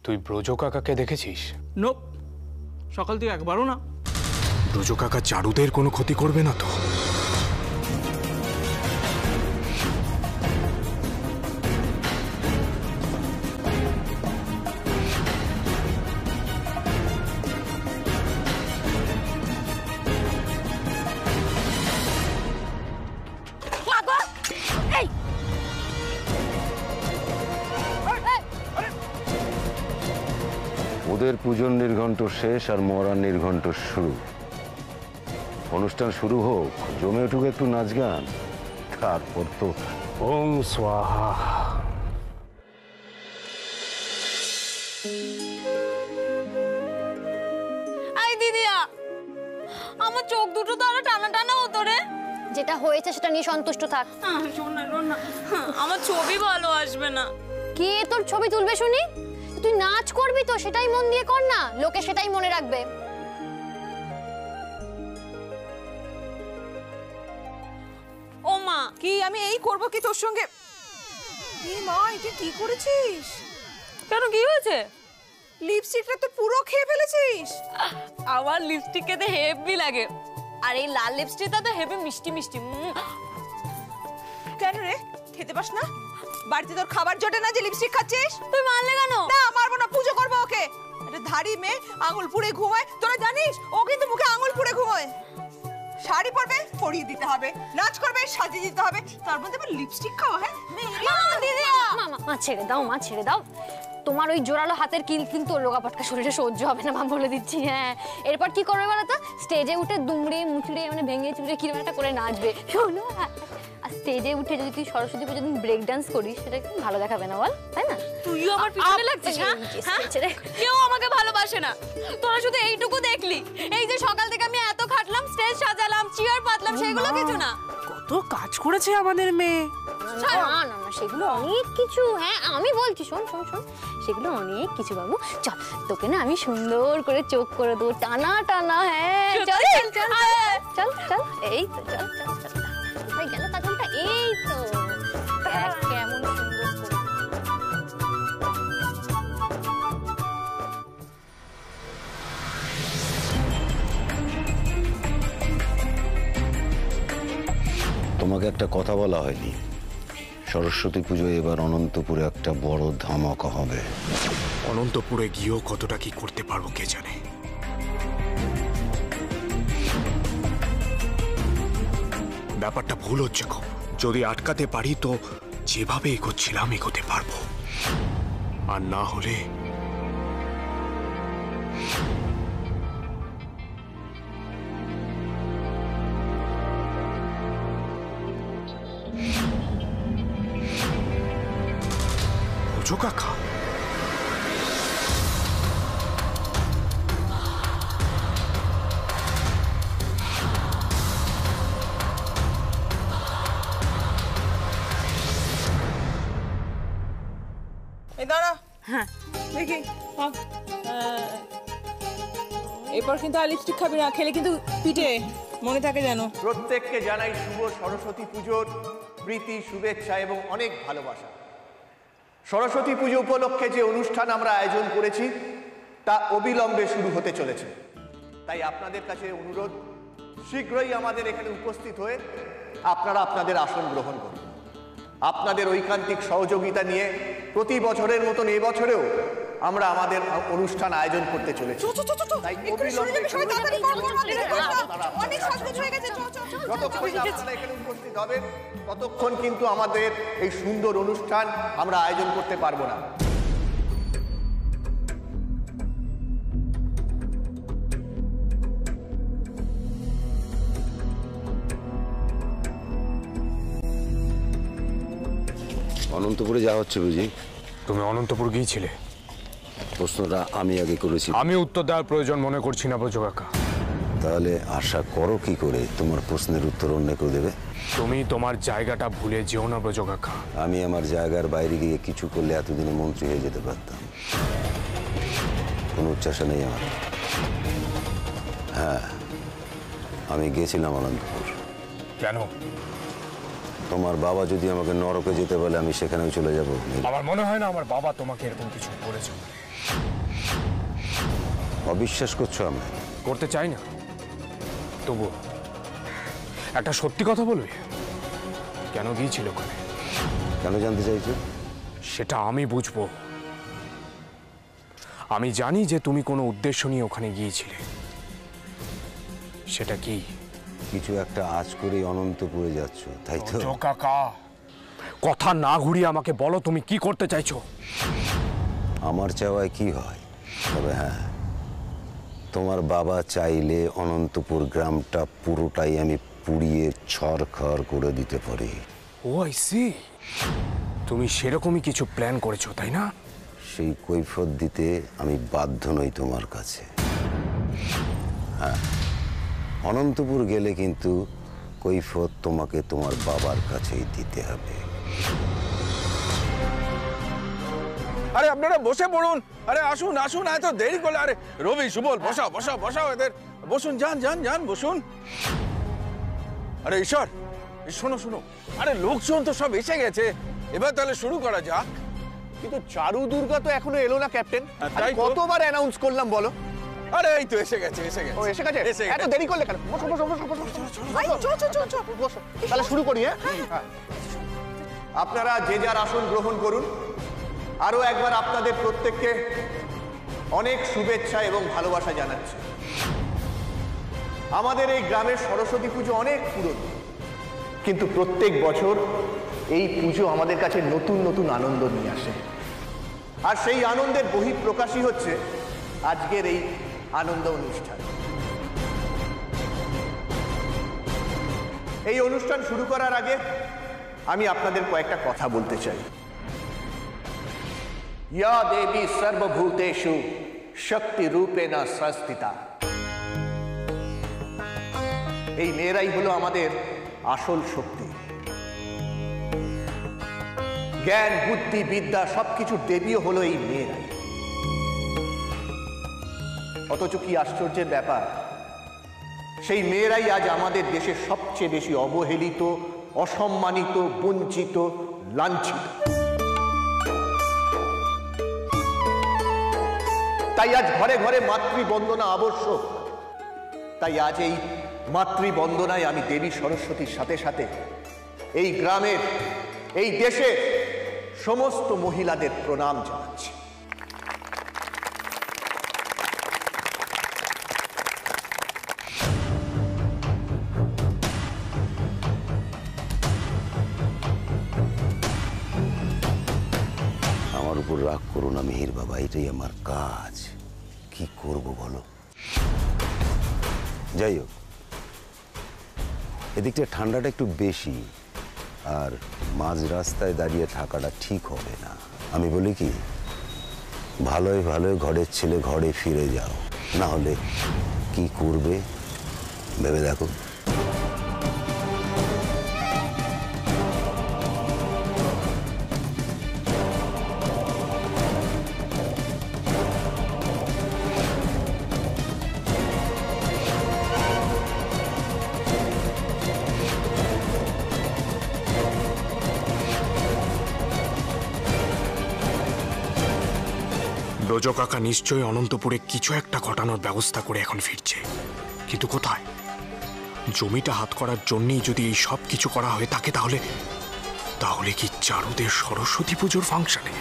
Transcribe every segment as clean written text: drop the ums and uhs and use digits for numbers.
তুই ব্রজ কাকাকে দেখেছিস? নোপ, সকাল থেকে একবারও না। ব্রজ কাকা চারুদের কোনো ক্ষতি করবে না তো? ওদের পূজন নির্ঘণ্ট শেষ আর মরার নির্ঘণ্ট শুরু। অনুষ্ঠান শুরু হোক, জমে উঠুক একটু নাচ গান, তারপর তো ওম স্বাহা। আই দিদিয়া, আমার চোখ দুটো তো আরো টানা টানা হতো রে। যেটা হয়েছে সেটা নিয়ে সন্তুষ্ট থাক। আমার ছবি ভালো আসবে না। কে তোর ছবি তুলবে শুনি? তুই নাচ করবি তো সেটাই মন দিয়ে কর না, লোকে সেটাই মনে রাখবে। ও মা, কি আমি এই করব কি তোর সঙ্গে? এই মা, এটা কি করেছিস? কেন, কি হয়েছে? লিপস্টিকটা তো পুরো খেয়ে ফেলেছিস। আমার লিপস্টিক খেতে হেভি লাগে, আর এই লাল লিপস্টিকটা তো হেভি মিষ্টি মিষ্টি। কেন রে, খেতে পাস না? বাড়িতে তোর খাবার জোটে না যে লিপস্টিক খাচ্ছিস? তুই মারলে কেন? না মারবো না, পুজো করবো ওকে। একটা ধাড়ি মেয়ে আঙুল পুড়ে ঘুমায়, তোরা জানিস? ও কিন্তু মুখে আঙুল পুড়ে ঘুমায়। শাড়ি পরবে, পরিয়ে দিতে হবে, নাচ করবে, সাজিয়ে দিতে হবে, তার মধ্যে আবার লিপস্টিক খাওয়া? হ্যাঁ মা ছেড়ে দাও, মা ছেড়ে দাও। তোমার ওই জোরালো হাতের কিল কিন্তু রোগা পাটকা শরীরে সহ্য হবে না, মা বলে দিচ্ছি। হ্যাঁ, এরপর কি করবে বলো তো? স্টেজে উঠে দুমড়ে মুচড়ে মানে ভেঙে চুড়ে কিরকম একটা করে নাচবে। শোনো, আর স্টেজে উঠে যদি তুই সরস্বতী পুজোর দিন ব্রেক ডান্স করিস সেটা একটু ভালো দেখাবে না বল, তাই না? তুইও আমার পিছনে লাগছিস। কেউ আমাকে ভালোবাসে না, তোরা শুধু এইটুকু দেখলি। এই যে সকাল থেকে আমি এত খাটলাম, স্টেজ সাজালাম, চেয়ার পাতলাম, সেগুলো কিছু না। কত কাজ করেছে আমাদের মেয়ে। না না না, সেগুলো অনেক কিছু। হ্যাঁ আমি বলছি, শোন শোন শোন, সেগুলো অনেক কিছু বাবু। চল, তোকে না আমি সুন্দর করে চোখ করে দেবো, টানা টানা। হ্যাঁ চল চল চল চল চল, এই তো চল চল চল। কোথায় গেল কাজলটা? এই তো, কেমন সুন্দর করে। তোমাকে একটা কথা বলা হয়নি, সরস্বতী পুজোয় এবার অনন্তপুরে একটা বড় ধামাকা হবে। অনন্তপুরে গিয়েও কতটা কি করতে পারবো কে জানে। ব্যাপারটা ভুল হচ্ছে খুব। যদি আটকাতে পারি তো যেভাবে এগোচ্ছিলাম এগোতে পারবো, আর না হলে ব্রজ কাকা। এই দাঁড়া। হ্যাঁ দেখি, এরপর কিন্তু আর লিপস্টিক খাবি না, খেলে কিন্তু পিঠে, মনে থাকে যেন। প্রত্যেককে জানাই শুভ সরস্বতী পুজোর প্রীতি, শুভেচ্ছা এবং অনেক ভালোবাসা। সরস্বতী পুজো উপলক্ষে যে অনুষ্ঠান আমরা আয়োজন করেছি তা অবিলম্বে শুরু হতে চলেছে। তাই আপনাদের কাছে অনুরোধ, শীঘ্রই আমাদের এখানে উপস্থিত হয়ে আপনারা আপনাদের আসন গ্রহণ করুন। আপনাদের ঐকান্তিক সহযোগিতা নিয়ে প্রতি বছরের মতন এবছরেও আমরা আমাদের অনুষ্ঠান আয়োজন করতে চলেছি। তাই অবিলম্বে যতক্ষণ আপনারা এখানে উপস্থিত হবেন ততক্ষণ কিন্তু আমাদের এই সুন্দর অনুষ্ঠান আমরা আয়োজন করতে পারবো না। অনন্তপুরে যা হচ্ছে বুঝি? তুমি অনন্তপুর গিয়েছিলে? প্রশ্নটা আমি আগে করেছি। আমি উত্তর দেওয়ার প্রয়োজন মনে করছি না ব্রজ কাকা। তাহলে আশা করো কি করে তোমার প্রশ্নের উত্তর অন্য কেউ দেবে? তুমি তোমার জায়গাটা ভুলে যেও না ব্রজ কাকা। আমি আমার জায়গার বাইরে গিয়ে কিছু করলে এতদিনে মন্ত্রী হয়ে যেতে পারতাম, কোনো উচ্চাসা নেই আমার। হ্যাঁ, আমি গেছিলাম অনন্তপুর। কেন? তোমার বাবা যদি আমাকে নরকে যেতে বলে আমি সেখানেও চলে যাব। আমার মনে হয় না আমার বাবা তোমাকে এরকম কিছু বলেছে। অবিশ্বাস করছো আমি? করতে চাই না, তবু একটা সত্যি কথা বলবি, কেন গিয়েছিল ওখানে? কেন জানতে চাইছো? সেটা আমি বুঝবো। আমি জানি যে তুমি কোনো উদ্দেশ্য নিয়ে ওখানে গিয়েছিলে। সেটা কি? কিছু একটা আজ করেই অনন্তপুরে যাচ্ছ, তাই তো? কাকা, কথা না ঘুরিয়ে আমাকে বলো তুমি কি করতে চাইছো? আমার চাওয়ায় কি হয়, তবে হ্যাঁ, তোমার বাবা চাইলে অনন্তপুর গ্রামটা পুরোটাই আমি পুড়িয়ে ছড়খড় করে দিতে পারি। ও আই সি, তুমি সেরকমই কিছু প্ল্যান করেছো, তাই না? সেই কৈফিয়ত দিতে আমি বাধ্য নই তোমার কাছে। হ্যাঁ, অনন্তপুর গেলে কিন্তু কৈফিয়ত তোমাকে তোমার বাবার কাছেই দিতে হবে। আরে আপনারা বসে পড়ুন, আরে আসুন আসুন, এত দেরি করলে। আরে রবি, সুবল, বসাও বসাও বসাও এদের, বসুন, যান যান যান বসুন। আরে ঈশ্বর, শোনো শোনো, আরে লোকজন তো সব এসে গেছে, এবার তাহলে শুরু করা যাক। কিন্তু চারু দুর্গা তো এখনো এলো না ক্যাপ্টেন। তাই তো। কতবার অ্যানাউন্স করলাম বলো? আরে এই তো এসে গেছে এসে গেছে। ও এসে গেছে? এসে এত গেছে। দেরি করলে কেন? বসো বসো বসো বসো আই, চল চল চল চল। বসো। তাহলে শুরু করি। হ্যাঁ, আপনারা যে যার আসন গ্রহণ করুন। আরো একবার আপনাদের প্রত্যেককে অনেক শুভেচ্ছা এবং ভালোবাসা জানাচ্ছি। আমাদের এই গ্রামের সরস্বতী পুজো অনেক পুরনো, কিন্তু প্রত্যেক বছর এই পুজো আমাদের কাছে নতুন নতুন আনন্দ নিয়ে আসে। আর সেই আনন্দের বহিঃপ্রকাশই হচ্ছে আজকের এই আনন্দ অনুষ্ঠান। এই অনুষ্ঠান শুরু করার আগে আমি আপনাদের কয়েকটা কথা বলতে চাই। ইয়া দেবী সর্বভূতেষু শক্তি রূপেণ সংস্থিতা। এই মেয়েরাই হলো আমাদের আসল শক্তি। জ্ঞান, বুদ্ধি, বিদ্যা সবকিছুর দেবীও হলো এই মেয়েরাই। অথচ কি আশ্চর্যের ব্যাপার, সেই মেয়েরাই আজ আমাদের দেশের সবচেয়ে বেশি অবহেলিত, অসম্মানিত, বঞ্চিত, লাঞ্ছিত। তাই আজ ঘরে ঘরে মাতৃবন্দনা আবশ্যক। তাই আজ এই মাতৃবন্দনায় আমি দেবী সরস্বতীর সাথে সাথে এই গ্রামের, এই দেশের সমস্ত মহিলাদের প্রণাম জানাচ্ছি। আমার উপর রাগ করো না মিহির বাবা, এটাই আমার কাজ। কি করব বলো? যাই হোক, এদিকটা ঠান্ডাটা একটু বেশি, আর মাঝ রাস্তায় দাঁড়িয়ে থাকাটা ঠিক হবে না। আমি বলি কি, ভালোই ভালোই ঘরের ছেলে ঘরে ফিরে যাও, না হলে কি করবে ভেবে দেখো। ব্রজ কাকা নিশ্চয়ই অনন্তপুরে কিছু একটা ঘটানোর ব্যবস্থা করে এখন ফিরছে, কিন্তু কোথায়? জমিটা হাত করার জন্যই যদি এই সব কিছু করা হয়ে থাকে, তাহলে তাহলে কি চারুদের সরস্বতী পুজোর ফাংশনে?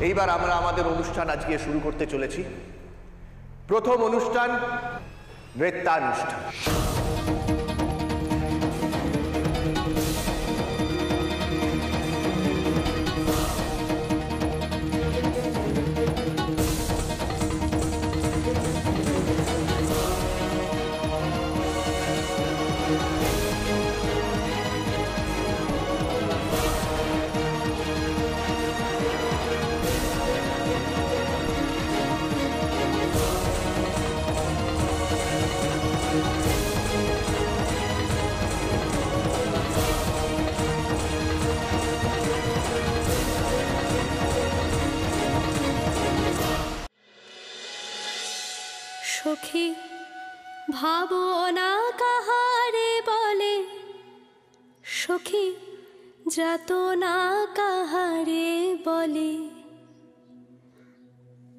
এইবার আমরা আমাদের অনুষ্ঠান আজকে শুরু করতে চলেছি। প্রথম অনুষ্ঠান নৃত্যানুষ্ঠান। সখী ভাবনা কাহারে বলে, সখী যাতনা কাহারে বলে,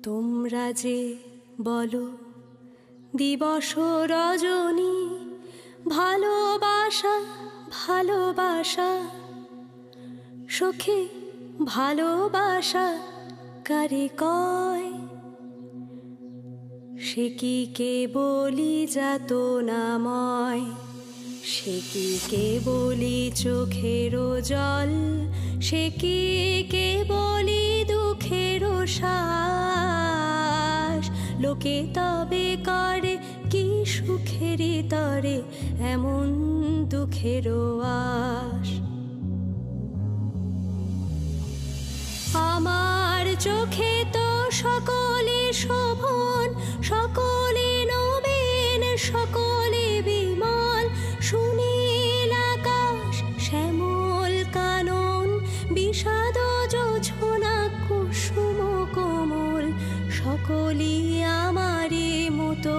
তোমরা যে বলো দিবস রজনী, ভালোবাসা ভালোবাসা, সখী ভালোবাসা কারে কয়, সে কি কেবলি যাতনাময়, সে কি কেবলি চোখেরও জল, সে কি কেবলি দুঃখেরও শ্বাস, লোকে তবে করে কি সুখেরই তরে এমন দুঃখেরও আশ। আমার চোখে তো সকলে শোভন, সকলে নবীন, সকলে বিমল, সুনীল আকাশ শ্যামল কানন, বিষাদ জোছনা কুসুম কোমল, সকলই আমারই মতো।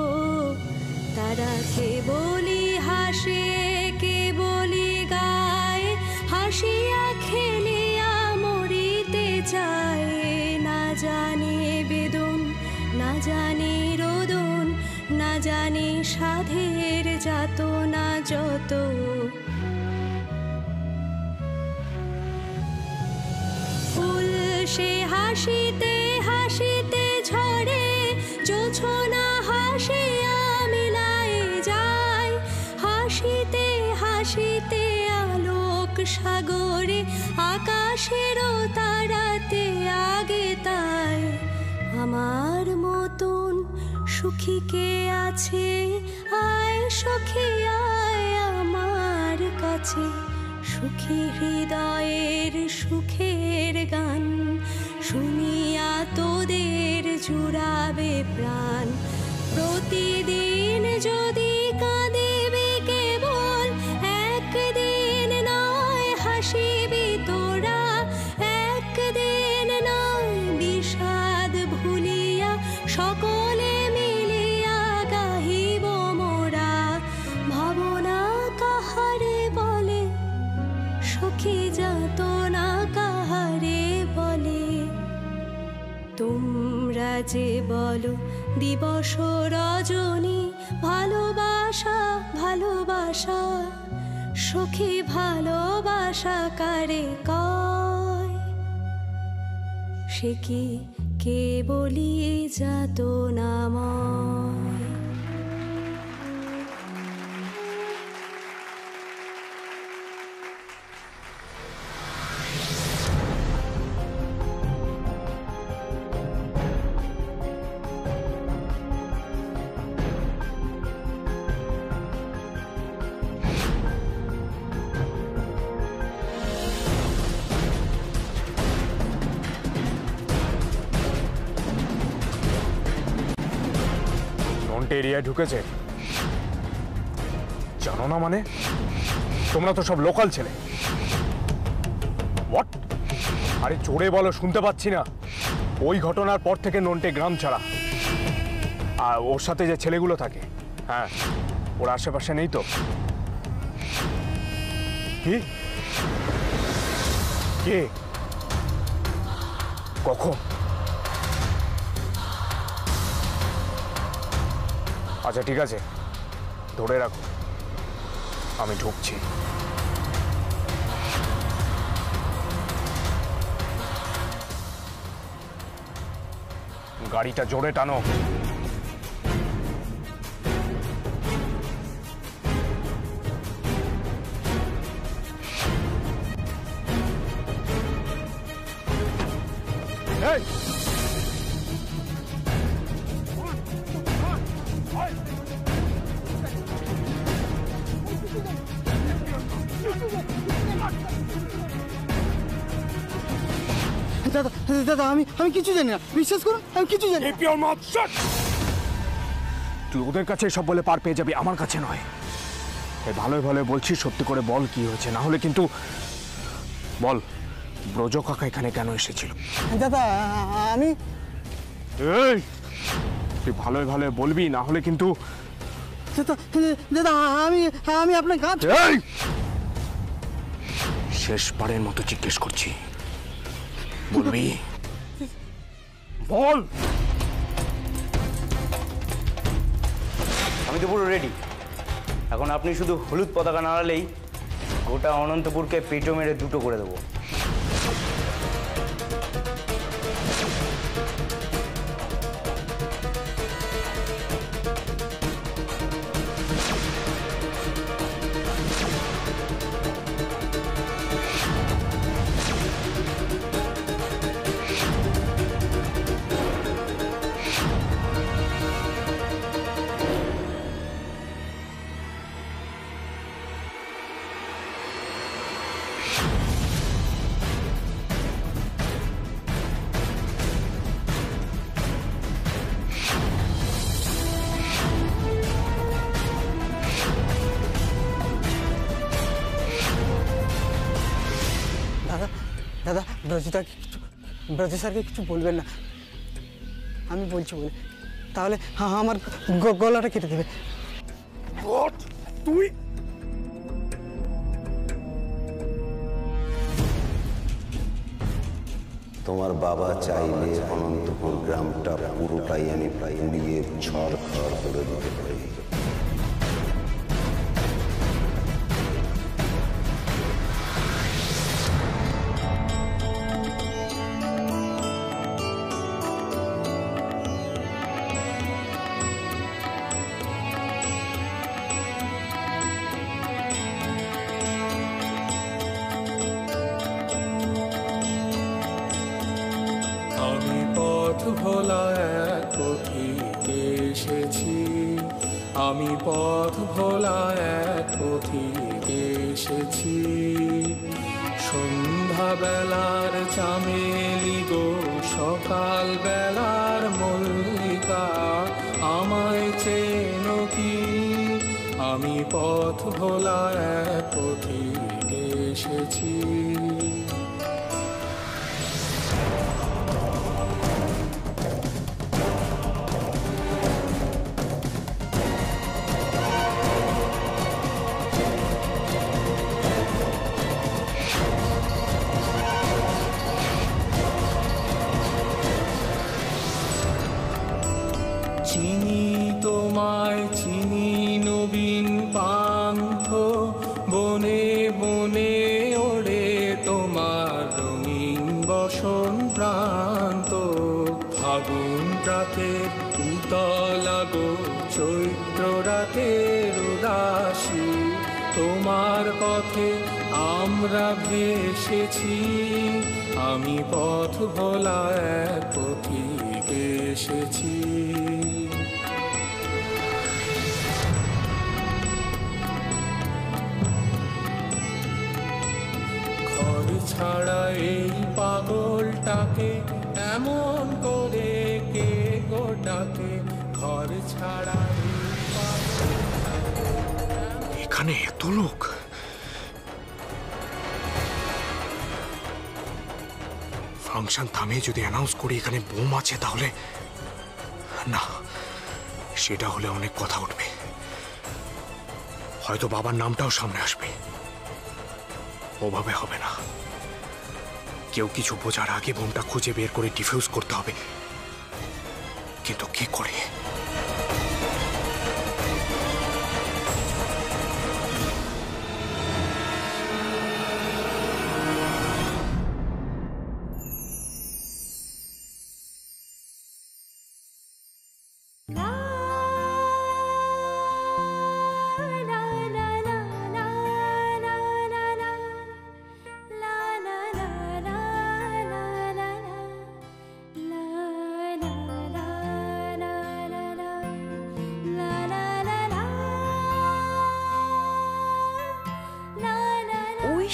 তারা কেবলি হাসে কেবলি গায়, হাসিয়া খেলিয়া মরিতে চায়, না জানে বেদন না জানে রোদন, না জানে সাধের যাতনা যত। ফুল সে হাসিতে হাসিতে ঝরে, জোছনা হাসিয়া মিলায় যায়, হাসিতে হাসিতে আলোক সাগরে, আকাশেরও তারাতে আগে তাই। আমার মতন সুখী কে আছে, আয় সখী আয় আমার কাছে, সুখী হৃদয়ের সুখের গান, শুনিয়া তোদের জুড়াবে প্রাণ। প্রতিদিন যদি কাঁদিবি কেবল, একদিন নয় হাসিবি তোরা, একদিন নয় বিষাদ ভুলিয়া, সকলে মিলিয়া গাহিব মোরা। ভাবনা কাহারে বলে, সখী যাতনা কাহারে বলে, তোমরা যে বলো দিবস রজনী, ভালোবাসা ভালোবাসা, সখী ভালোবাসা কারে কয়, সে কি কেবলি যাতনাময়। এরিয়ায় ঢুকেছে জানো না? মানে তোমরা তো সব লোকাল ছেলে। হোয়াট? আরে জোরে বলো, শুনতে পাচ্ছি না। ওই ঘটনার পর থেকে নন্টে গ্রাম ছাড়া। আর ওর সাথে যে ছেলেগুলো থাকে, হ্যাঁ, ওর আশেপাশে নেই তো? কি? কে? কখন? আচ্ছা ঠিক আছে, ধরে রাখো, আমি ঢুকছি। গাড়িটা জোরে টানো। এই দাদা দাদা আমি কিছু জানি না, বিশ্বাস করুন আমি কিছু জানি না। তুই ওদের কাছে সব বলে পার পেয়ে যাবি, আমার কাছে নয়। ভালোই ভালো বলছি, সত্যি করে বল কি হয়েছে, না হলে কিন্তু বল ব্রজ কাকা এখানে কেন এসেছিল? দাদা আমি এই তুই ভালোই ভালো বলবি, না হলে কিন্তু দাদা দাদা আমি আপনার কাজ। শেষবারের মতো জিজ্ঞেস করছি, বলবি? বল। আমি তো পুরো রেডি। এখন আপনি শুধু হলুদ পতাকা নাড়ালেই গোটা অনন্তপুরকে পেটো মেরে দুটো করে দেবো। দাদা ব্রজ স্যারকে কিছু বলবেন না, আমি বলছি বলে, তাহলে আমার গলাটা কেটে দেবে। তুই তোমার বাবা চাইলে অনন্তপুর গ্রামটা পুরোটাই আমি প্রায় উড়িয়ে ছড়খড় করে দিতে পারি। আমি পথ ভোলা এক পথিকে এসেছি, আমি পথ ভোলা এক পথিকে এসেছি। সন্ধ্যা বেলার চামেলি গো, সকাল বেলার মল্লিকা, আমায় চেনো কি? আমি পথ ভোলা এক পথিকে এসেছি। চিনি তোমায় চিনি নবীন পান্থ, বনে বনে ওড়ে তোমার রঙিন বসন প্রান্ত। ফাগুন রাতের উতলা গো, চৈত্র রাতের উদাসী, তোমার পথে আমরা ভেসেছি। আমি পথ ভোলা এক পথিকে এসেছি। ঘর ছাড়া এই পাগলটাকে এমন করে কে গোটাকে, ঘর ছাড়া এখানে এত লোক। ফাংশন থামিয়ে যদি অ্যানাউন্স করি এখানে বোম আছে, তাহলে না, সেটা হলে অনেক কথা উঠবে, হয়তো বাবার নামটাও সামনে আসবে। ওভাবে হবে না, কেউ কিছু বোঝার আগে বোমটা খুঁজে বের করে ডিফিউজ করতে হবে। কিন্তু কি করে?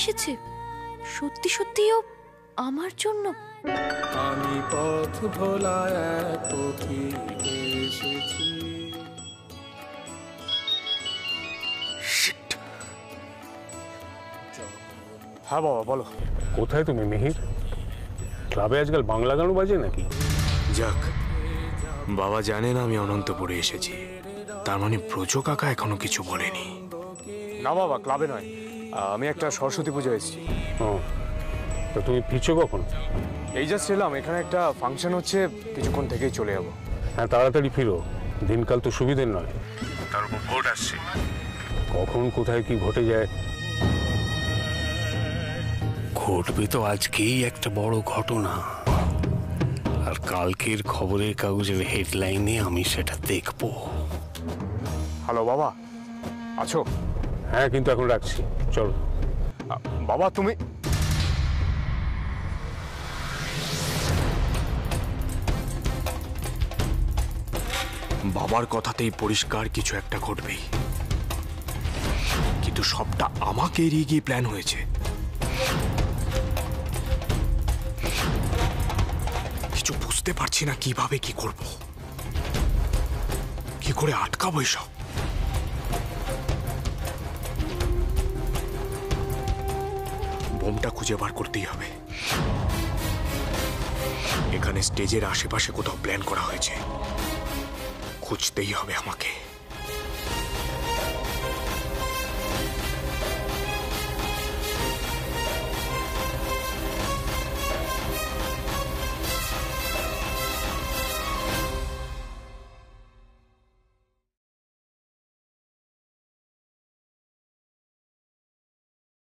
এসেছে সত্যি সত্যিও আমার জন্য। আমি পথ ভোলা এক পথিকে এসেছি। হ্যাঁ বাবা বলো, কোথায় তুমি মিহির? ক্লাবে আজকাল বাংলা গানও বাজে নাকি? যাক, বাবা জানেন আমি অনন্তপুরে এসেছি, তার মানে ব্রজ কাকা এখনো কিছু বলেনি। না বাবা, ক্লাবে নয়, আমি একটা সরস্বতী পুজো এসেছি। ও, তো তুমি ফিরছো কখন? এই জাস্ট এলাম, এখানে একটা ফাংশন হচ্ছে, কিছুক্ষণ থেকেই চলে যাবো। হ্যাঁ, তাড়াতাড়ি ফিরো, দিনকাল তো সুবিধের নয়। তার উপর ভোট আসছে, কখন কোথায় কি ঘটে যায়। ঘটবে তো আজকেই একটা বড় ঘটনা, আর কালকের খবরের কাগজের হেডলাইনে আমি সেটা দেখব। হ্যালো বাবা, আছো? হ্যাঁ, কিন্তু এখন রাখছি, চলো। বাবা তুমি বাবার কথাতেই পরিষ্কার কিছু একটা ঘটবেই, কিন্তু সবটা আমাকে এড়িয়ে গিয়ে প্ল্যান হয়েছে। কিছু বুঝতে পারছি না কিভাবে কি করব, কি করে আটকাবো এসব। বোমটা খুঁজে বার করতেই হবে। এখানে স্টেজের আশেপাশে কোথাও প্ল্যান করা হয়েছে, খুঁজতেই হবে আমাকে।